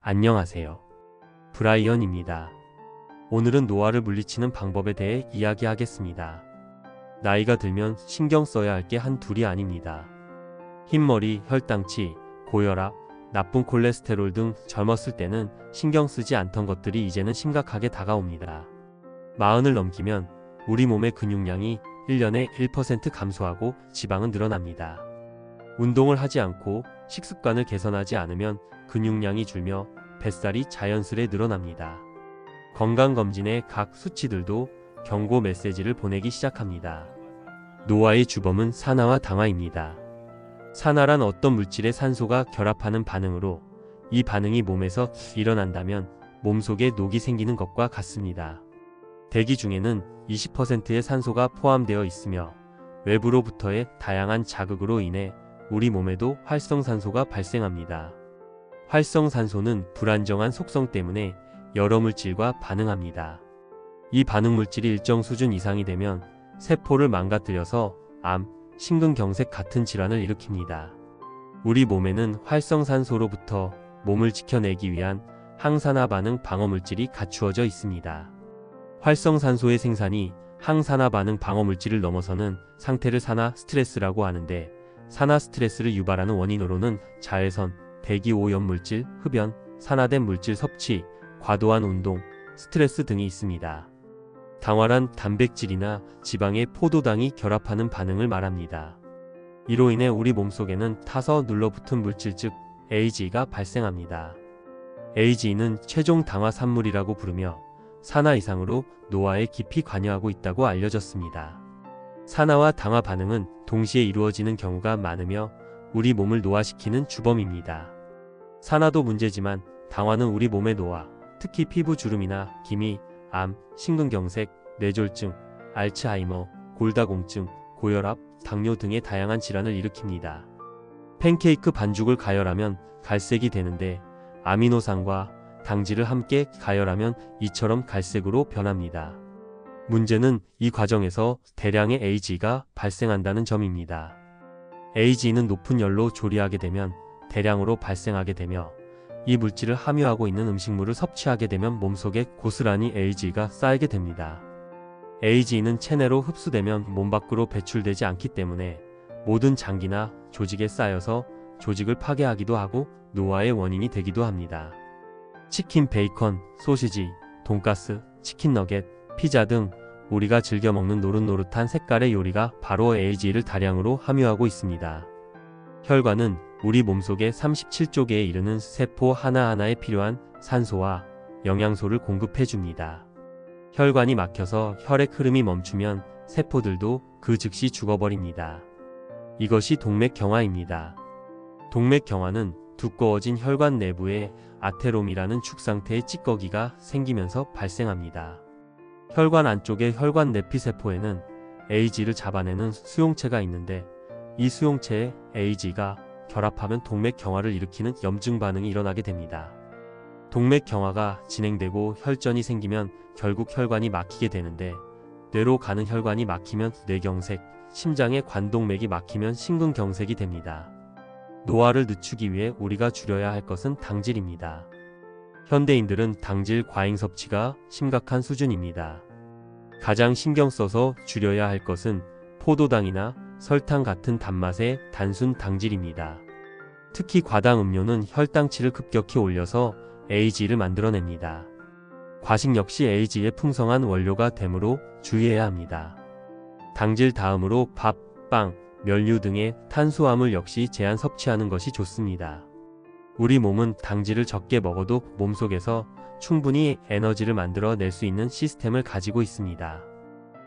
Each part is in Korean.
안녕하세요. 브라이언입니다. 오늘은 노화를 물리치는 방법에 대해 이야기하겠습니다. 나이가 들면 신경 써야 할 게 한둘이 아닙니다. 흰머리, 혈당치, 고혈압, 나쁜 콜레스테롤 등 젊었을 때는 신경 쓰지 않던 것들이 이제는 심각하게 다가옵니다. 마흔을 넘기면 우리 몸의 근육량이 1년에 1% 감소하고 지방은 늘어납니다. 운동을 하지 않고 식습관을 개선하지 않으면 근육량이 줄며 뱃살이 자연스레 늘어납니다. 건강검진의 각 수치들도 경고 메시지를 보내기 시작합니다. 노화의 주범은 산화와 당화입니다. 산화란 어떤 물질의 산소가 결합하는 반응으로 이 반응이 몸에서 일어난다면 몸속에 녹이 생기는 것과 같습니다. 대기 중에는 20%의 산소가 포함되어 있으며 외부로부터의 다양한 자극으로 인해 우리 몸에도 활성산소가 발생합니다. 활성산소는 불안정한 속성 때문에 여러 물질과 반응합니다. 이 반응 물질이 일정 수준 이상이 되면 세포를 망가뜨려서 암, 심근경색 같은 질환을 일으킵니다. 우리 몸에는 활성산소로부터 몸을 지켜내기 위한 항산화 반응 방어 물질이 갖추어져 있습니다. 활성산소의 생산이 항산화 반응 방어 물질을 넘어서는 상태를 산화 스트레스라고 하는데, 산화 스트레스를 유발하는 원인으로는 자외선, 대기 오염물질, 흡연, 산화된 물질 섭취, 과도한 운동, 스트레스 등이 있습니다. 당화란 단백질이나 지방의 포도당이 결합하는 반응을 말합니다. 이로 인해 우리 몸속에는 타서 눌러붙은 물질 즉 AGE가 발생합니다. AGE는 최종 당화 산물이라고 부르며 산화 이상으로 노화에 깊이 관여하고 있다고 알려졌습니다. 산화와 당화 반응은 동시에 이루어지는 경우가 많으며 우리 몸을 노화시키는 주범입니다. 산화도 문제지만 당화는 우리 몸의 노화, 특히 피부 주름이나 기미, 암, 심근경색, 뇌졸중, 알츠하이머, 골다공증, 고혈압, 당뇨 등의 다양한 질환을 일으킵니다. 팬케이크 반죽을 가열하면 갈색이 되는데 아미노산과 당질을 함께 가열하면 이처럼 갈색으로 변합니다. 문제는 이 과정에서 대량의 AGE가 발생한다는 점입니다. AGE는 높은 열로 조리하게 되면 대량으로 발생하게 되며 이 물질을 함유하고 있는 음식물을 섭취하게 되면 몸속에 고스란히 AGE가 쌓이게 됩니다. AGE는 체내로 흡수되면 몸 밖으로 배출되지 않기 때문에 모든 장기나 조직에 쌓여서 조직을 파괴하기도 하고 노화의 원인이 되기도 합니다. 치킨, 베이컨, 소시지, 돈가스, 치킨 너겟, 피자 등 우리가 즐겨 먹는 노릇노릇한 색깔의 요리가 바로 AGE를 다량으로 함유하고 있습니다. 혈관은 우리 몸속에 37조 개에 이르는 세포 하나하나에 필요한 산소와 영양소를 공급해줍니다. 혈관이 막혀서 혈액 흐름이 멈추면 세포들도 그 즉시 죽어버립니다. 이것이 동맥경화입니다. 동맥경화는 두꺼워진 혈관 내부에 아테롬이라는 축 상태의 찌꺼기가 생기면서 발생합니다. 혈관 안쪽의 혈관 내피세포에는 AGE를 잡아내는 수용체가 있는데 이 수용체에 AGE가 결합하면 동맥경화를 일으키는 염증 반응이 일어나게 됩니다. 동맥경화가 진행되고 혈전이 생기면 결국 혈관이 막히게 되는데, 뇌로 가는 혈관이 막히면 뇌경색, 심장의 관동맥이 막히면 심근경색이 됩니다. 노화를 늦추기 위해 우리가 줄여야 할 것은 당질입니다. 현대인들은 당질 과잉 섭취가 심각한 수준입니다. 가장 신경 써서 줄여야 할 것은 포도당이나 설탕 같은 단맛의 단순 당질입니다. 특히 과당 음료는 혈당치를 급격히 올려서 AGE를 만들어냅니다. 과식 역시 AGE의 풍성한 원료가 되므로 주의해야 합니다. 당질 다음으로 밥, 빵, 면류 등의 탄수화물 역시 제한 섭취하는 것이 좋습니다. 우리 몸은 당질을 적게 먹어도 몸속에서 충분히 에너지를 만들어 낼 수 있는 시스템을 가지고 있습니다.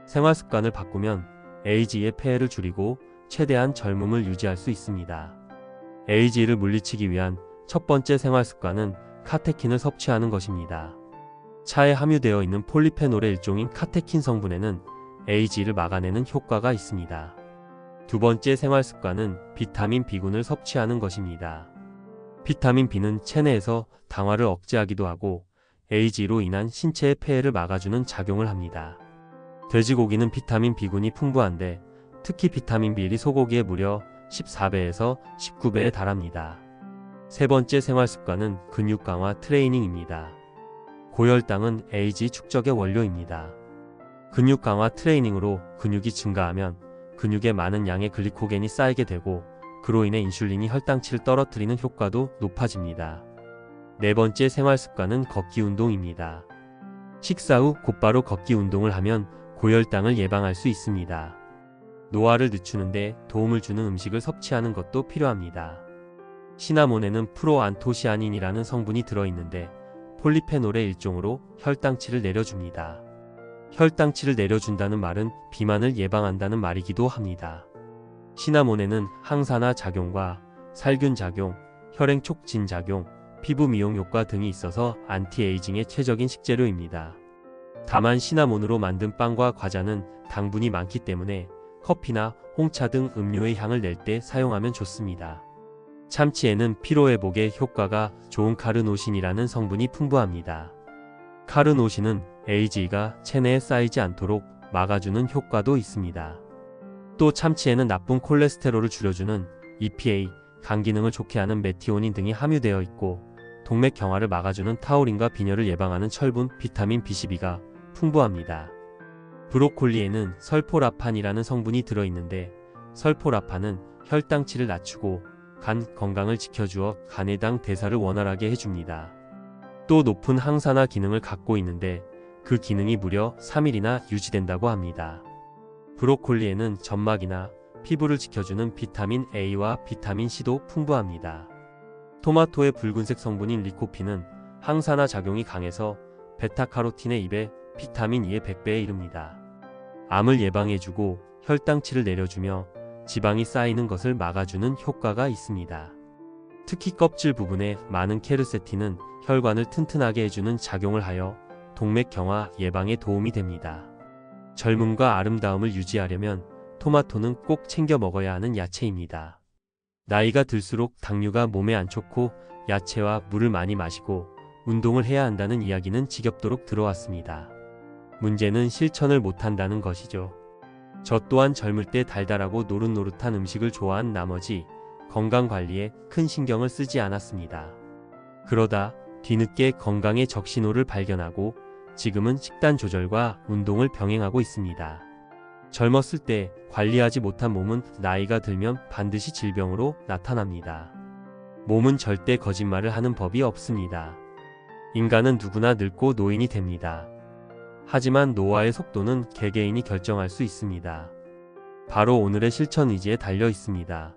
생활 습관을 바꾸면 AGE의 폐해를 줄이고 최대한 젊음을 유지할 수 있습니다. AGE를 물리치기 위한 첫 번째 생활 습관은 카테킨을 섭취하는 것입니다. 차에 함유되어 있는 폴리페놀의 일종인 카테킨 성분에는 AGE를 막아내는 효과가 있습니다. 두 번째 생활 습관은 비타민 B군을 섭취하는 것입니다. 비타민 B는 체내에서 당화를 억제하기도 하고 AGE로 인한 신체의 폐해를 막아주는 작용을 합니다. 돼지고기는 비타민 B군이 풍부한데 특히 비타민 B1이 소고기에 무려 14배에서 19배에 달합니다. 세 번째 생활습관은 근육 강화 트레이닝입니다. 고혈당은 에이지 축적의 원료입니다. 근육 강화 트레이닝으로 근육이 증가하면 근육에 많은 양의 글리코겐이 쌓이게 되고 그로 인해 인슐린이 혈당치를 떨어뜨리는 효과도 높아집니다. 네 번째 생활습관은 걷기 운동입니다. 식사 후 곧바로 걷기 운동을 하면 고혈당을 예방할 수 있습니다. 노화를 늦추는데 도움을 주는 음식을 섭취하는 것도 필요합니다. 시나몬에는 프로안토시아닌이라는 성분이 들어있는데 폴리페놀의 일종으로 혈당치를 내려줍니다. 혈당치를 내려준다는 말은 비만을 예방한다는 말이기도 합니다. 시나몬에는 항산화 작용과 살균 작용, 혈행 촉진 작용, 피부 미용 효과 등이 있어서 안티에이징의 최적인 식재료입니다. 다만 시나몬으로 만든 빵과 과자는 당분이 많기 때문에 커피나 홍차 등 음료의 향을 낼 때 사용하면 좋습니다. 참치에는 피로회복에 효과가 좋은 카르노신이라는 성분이 풍부합니다. 카르노신은 에이지가 체내에 쌓이지 않도록 막아주는 효과도 있습니다. 또 참치에는 나쁜 콜레스테롤을 줄여주는 EPA, 간 기능을 좋게 하는 메티오닌 등이 함유되어 있고 동맥 경화를 막아주는 타우린과 빈혈을 예방하는 철분, 비타민 B12가 풍부합니다. 브로콜리에는 설포라판이라는 성분이 들어있는데 설포라판은 혈당치를 낮추고 간 건강을 지켜주어 간의 당 대사를 원활하게 해줍니다. 또 높은 항산화 기능을 갖고 있는데 그 기능이 무려 3일이나 유지된다고 합니다. 브로콜리에는 점막이나 피부를 지켜주는 비타민 A와 비타민 C도 풍부합니다. 토마토의 붉은색 성분인 리코핀은 항산화 작용이 강해서 베타카로틴의 2배, 비타민 E의 100배에 이릅니다. 암을 예방해주고 혈당치를 내려주며 지방이 쌓이는 것을 막아주는 효과가 있습니다. 특히 껍질 부분에 많은 케르세틴은 혈관을 튼튼하게 해주는 작용을 하여 동맥 경화 예방에 도움이 됩니다. 젊음과 아름다움을 유지하려면 토마토는 꼭 챙겨 먹어야 하는 야채입니다. 나이가 들수록 당류가 몸에 안 좋고 야채와 물을 많이 마시고 운동을 해야 한다는 이야기는 지겹도록 들어왔습니다. 문제는 실천을 못한다는 것이죠. 저 또한 젊을 때 달달하고 노릇노릇한 음식을 좋아한 나머지 건강관리에 큰 신경을 쓰지 않았습니다. 그러다 뒤늦게 건강의 적신호를 발견하고 지금은 식단 조절과 운동을 병행하고 있습니다. 젊었을 때 관리하지 못한 몸은 나이가 들면 반드시 질병으로 나타납니다. 몸은 절대 거짓말을 하는 법이 없습니다. 인간은 누구나 늙고 노인이 됩니다. 하지만 노화의 속도는 개개인이 결정할 수 있습니다. 바로 오늘의 실천 의지에 달려 있습니다.